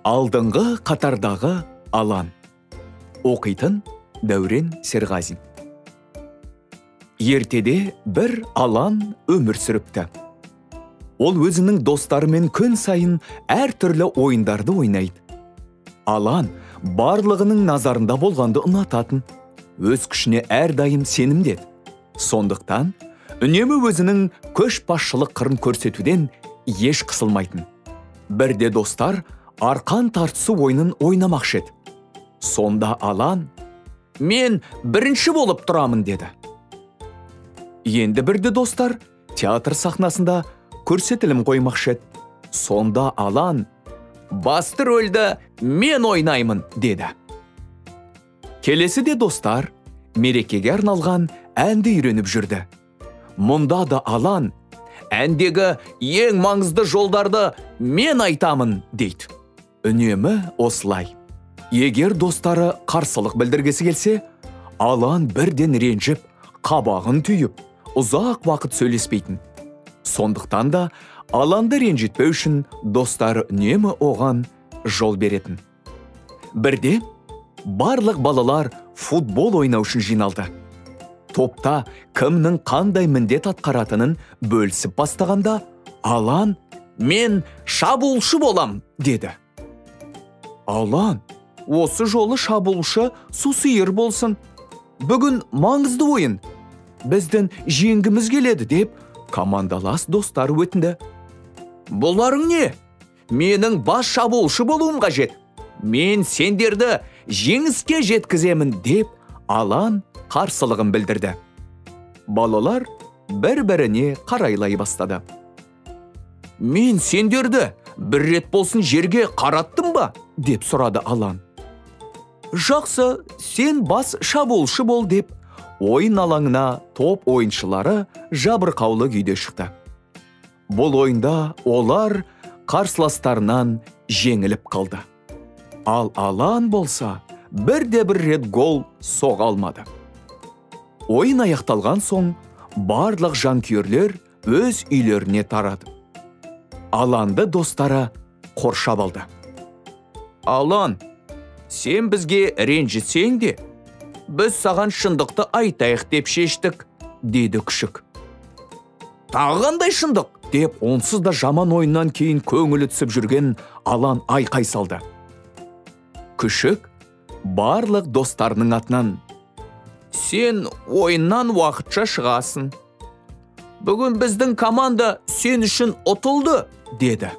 Алдыңғы қатардағы Алан. Оқитын Дәурен Серғазин. Ертеде бір Алан өмір сүріпті. Ол өзінің достарымен күн сайын әртүрлі ойындарды ойнайды. Алан барлығының назарында болғанды ұнататын, өз күшіне әрдайым сенімдеді. Сондықтан, үнемі өзінің көшбасшылық қырын көрсетуден еш қысылмайтын. Бірде достар арқан тартысу ойынын ойнамақшы еді. Сонда Алан, «Мен бірінші болып тұрамын» деді. Енді бірде достар театр сахнасында көрсетілім қоймақшы еді. Сонда Алан, «Басты рөлді мен ойнаймын» деді. Келесіде достар мерекеге арналған әнді үйреніп жүрді. Мұнда да Алан, «Әндегі ең маңызды жолдарды мен айтамын» дейді. Үнемі осылай. Егер достары қарсылық білдіргесі келсе, Алан бірден ренжіп, қабағын түйіп, ұзақ вақыт сөйлеспейтін. Сондықтан да Аланды ренжітпеу үшін достары үнемі оған жол беретін. Бірде барлық балалар футбол ойнау үшін жиналды. Топта кімнің қандай міндет атқаратынын бөлісіп бастағанда, Алан, «Мен шабуылшы болам» деді. Алан, «Осы жолы шабуылшы сусиыр болсын. Бүгін маңызды ойын. Біздің жеңгіміз келеді» деп командалас достары өтінді. «Бұларың не? Менің бас шабуылшы болуым қажет. Мен сендерді жеңіске жеткіземін» деп Алан қарсылығын білдірді. Балалар бір-біріне қарайлай бастады. «Мен сендерді бір рет болсын жерге қараттым ба?» деп сұрады Алан. «Жақсы, сен бас шабуылшы бол» деп ойын алаңына топ ойыншылары жабырқаулы күйде шықты. Бұл ойында олар қарсыластарынан жеңіліп қалды. Ал Алан болса бірде-бір рет гол соға алмады. Ойын аяқталған соң барлық жанкүйерлер өз үйлеріне тарады. Аланды достары қоршап алды. «Алан, сен бізге ренжітсең де, біз саған шындықты айтайық деп шештік» деді күшік. «Тағы қандай шындық?» деп онсыз да жаман ойыннан кейін көңілі түсіп жүрген Алан айқай салды. Күшік барлық достарының атынан, «Сен ойыннан уақытша шығасың. Бүгін біздің команда сен үшін ұтылды» деді.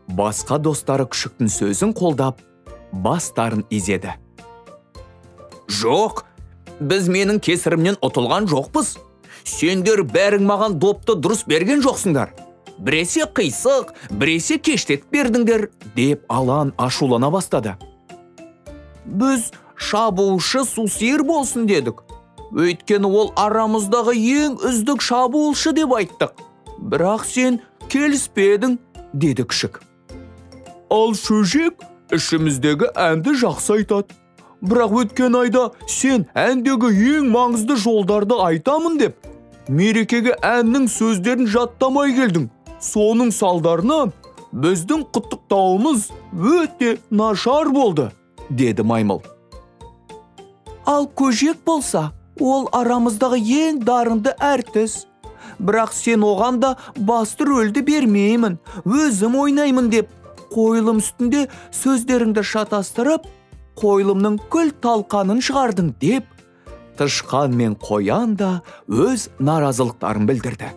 Басқа достары күшіктің сөзін қолдап, бастарын изеді. «Жоқ, біз менің кесірімнен ұтылған жоқпыз. Сендер бәрің маған допты дұрыс берген жоқсыңдар. Біресе қисық, біресе кештетіп бердіңдер» деп Алан ашулана бастады. «Біз шабуылшы сусиыр болсын дедік. Өйткені ол арамыздағы ең үздік шабуылшы деп айттық. Бірақ сен келіспедің» деді күшік. «Ал шөжек ішіміздегі әнді жақсы айтады. Бірақ өткен айда сен әндегі ең маңызды жолдарды айтамын деп мерекеге әннің сөздерін жаттамай келдің. Соның салдарынан біздің құттықтауымыз өте нашар болды» деді маймыл. «Ал көжек болса, ол арамыздағы ең дарынды әртіс. Бірақ сен оған да басты рөлді бермеймін, өзім ойнаймын деп қойылым үстінде сөздеріңді шатастырып, қойылымның күл талқанын шығардың» деп тышқан мен қоян да өз наразылықтарын білдірді.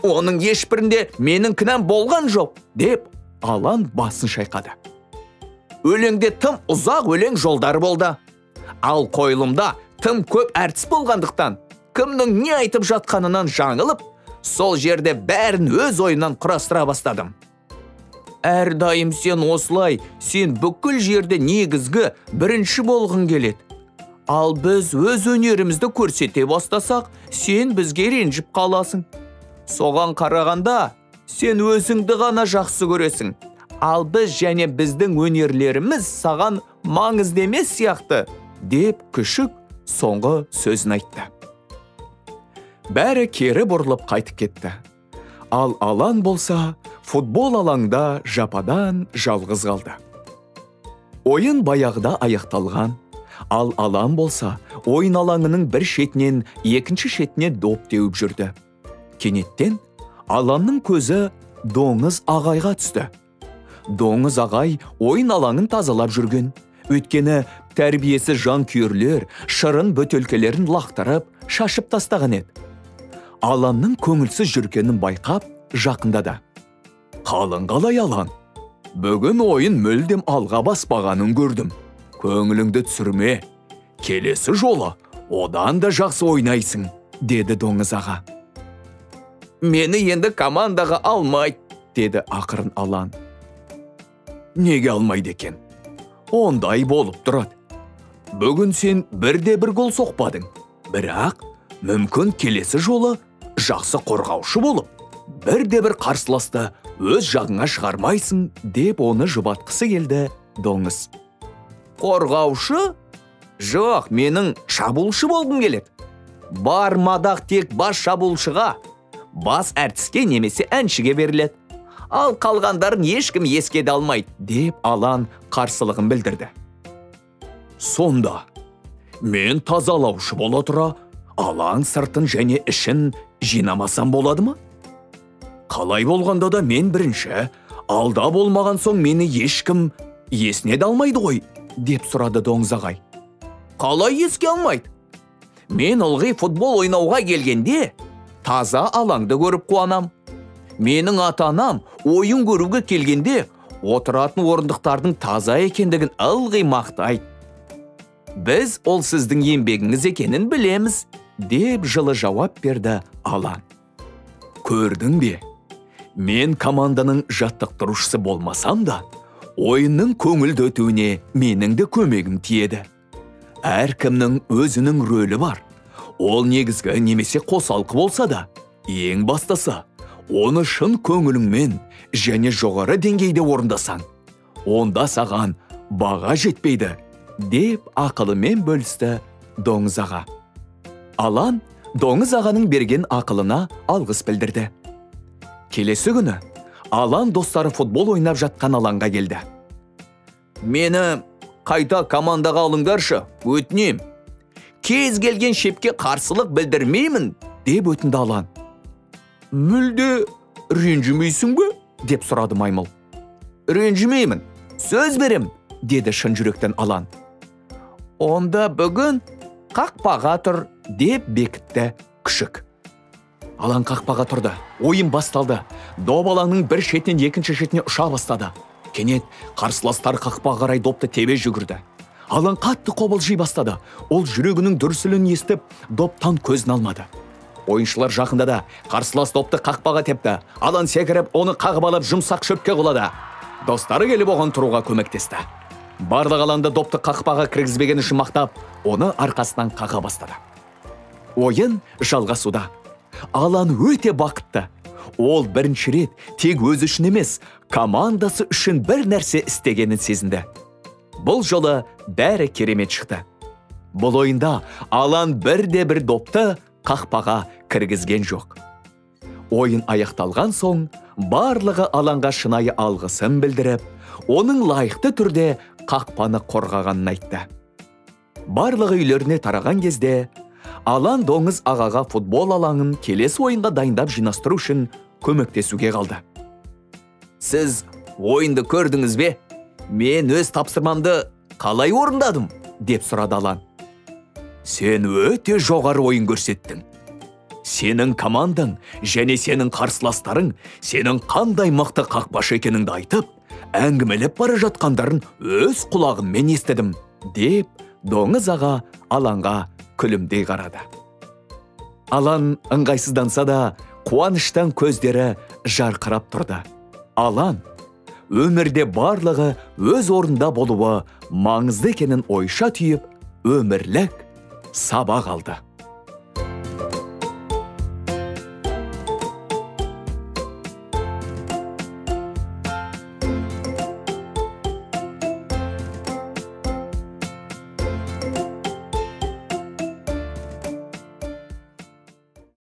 «Оның ешбірінде менің кінәм болған жоқ» деп Алан басын шайқады. «Өлеңде тым ұзақ өлең жолдары болды. Ал қойылымда тым көп әртіс болғандықтан, кімнің не айтып жатқанынан жаңылып, сол жерде бәрін өз ойынан құрастыра бастадым. Әрдайым сен осылай, сен бүкіл жерде негізгі бірінші болғың келеді. Ал біз өз өнерімізді көрсете бастасақ, сен бізге ренжіп қаласың. Соған қарағанда, сен өзіңді ғана жақсы көресің. Ал біз және біздің өнерлеріміз саған маңызды емес сияқты» деп күшік соңғы сөзін айтты. Бәрі кері бұрылып қайтып кетті. Ал Алан болса, футбол алаңда жападан жалғыз қалды. Ойын баяғыда аяқталған. Ал Алан болса, ойын алаңының бір шетінен екінші шетіне доп теуіп жүрді. Кенеттен Аланның көзі Доңыз ағайға түсті. Доңыз ағай ойын алаңын тазалап жүрген. Өйткені тәрбиесі жанкүйерлер шырын бөтелкелерін лақтырып, шашып тастаған еді. Аланның көңілсіз жүргенін байқап, жақындады. Қалың қалай Алан? Бүгін ойын мүлдем алға баспағанын көрдім. Көңіліңді түсірме. Келесі жолы одан да жақсы ойнайсың, деді Доңыз аға. Мені енді командаға алмайды, деді ақырын Алан. Неге алмайды екен? Ондай болып тұрады. Бүгін сен бірде-бір гол соқпадың. Бірақ мүмкін келесі жолы жақсы қорғаушы болып, бірде-бір қарсыласты өз жағыңа шығармайсың, деп оны жұбатқысы келді Доңыз. Қорғаушы? Жоқ, менің шабуылшы болғым келеді. Бар мадақ тек бас шабуылшыға, бас әртіске немесе әншіге беріледі. Ал қалғандарын ешкім ескеде алмайды, деп Алан қарсылығын білдірді. Сонда, мен тазалаушы бола тұра, алаң сыртын және ішін жинамасам болады ма? Қалай болғанда да мен бірінші, алда болмаған соң мені ешкім есіне де алмайды ғой, деп сұрады Доңыз ағай. Қалай еске алмайды? Мен ылғи футбол ойнауға келгенде, таза алаңды көріп қуанам. Менің ата-анам ойын көруге келгенде, отыратын орындықтардың таза екендігін ылғи мақтайды. Біз ол сіздің еңбегіңіз екенін білеміз, деп жылы жауап берді Алан. Көрдің бе? Мен команданың жаттықтырушысы болмасам да, ойынның көңілді өтуіне менің де көмегім тиеді. Әркімнің өзінің рөлі бар. Ол негізгі немесе қосалқы болса да, ең бастысы, оны шын көңіліңмен және жоғары деңгейде орындасаң, онда саған баға жетпейді, деп ақылымен бөлісті Доңыз аға. Алан Доңыз ағаның берген ақылына алғыс білдірді. Келесі күні Алан достары футбол ойнап жатқан алаңға келді. Мені қайта командаға алыңдаршы, өтінем. Кез келген шепке қарсылық білдірмеймін, деп өтінді Алан. Мүлде ренжімейсің бе? Деп сұрады маймыл. Ренжімеймін, сөз берем, деді шын жүректен Алан. Онда бүгін қақпаға тұр, деп бекітті күшік. Алан қақпаға тұрды, ойын басталды. Доп алаңның бір шетінен екінші шетіне ұша бастады. Кенет қарсыластар қақпаға қарай допты тебе жүгірді. Алан қатты қобалжи бастады. Ол жүрегінің дүрсілін естіп, доптан көзін алмады. Ойыншылар жақында да қарсылас допты қақпаға тепті. Алан секіріп, оны қағып алып жұмсақ шөпке құлады. Достары келіп оған тұруға көмектесті. Барлық алаңда допты қақпаға кіргізбеген үшін мақтап, оны арқасынан қаға бастады. Ойын жалғасуда. Алан өте бақытты. Ол бірінші рет тек өзі үшін емес, командасы үшін бір нәрсе істегенін сезінді. Бұл жолы бәрі керемет шықты. Бұл ойында Алан бірде-бір допты қақпаға кіргізген жоқ. Ойын аяқталған соң, барлығы алаңға шынайы алғысын білдіріп, оның лайықты түрде қақпаны қорғағанын айтты. Барлығы үйлеріне тараған кезде, Алан Доңыз ағаға футбол алаңын келесі ойынға дайындап жинастыру үшін көмектесуге қалды. Сіз ойынды көрдіңіз бе? Мен өз тапсырмамды қалай орындадым? Деп сұрады Алан. Сен өте жоғары ойын көрсеттің. Сенің командаң және сенің қарсыластарың сенің қандай мықты қақпашы екеніңді айтып, әңгімелеп бара жатқандарын өз құлағыммен естідім, деп Доңыз аға Аланға күлімдей қарады. Алан ыңғайсызданса да, қуаныштан көздері жарқырап тұрды. Алан өмірде барлығы өз орында болуы маңызды екенін ойша түйіп, өмірлік сабақ алды.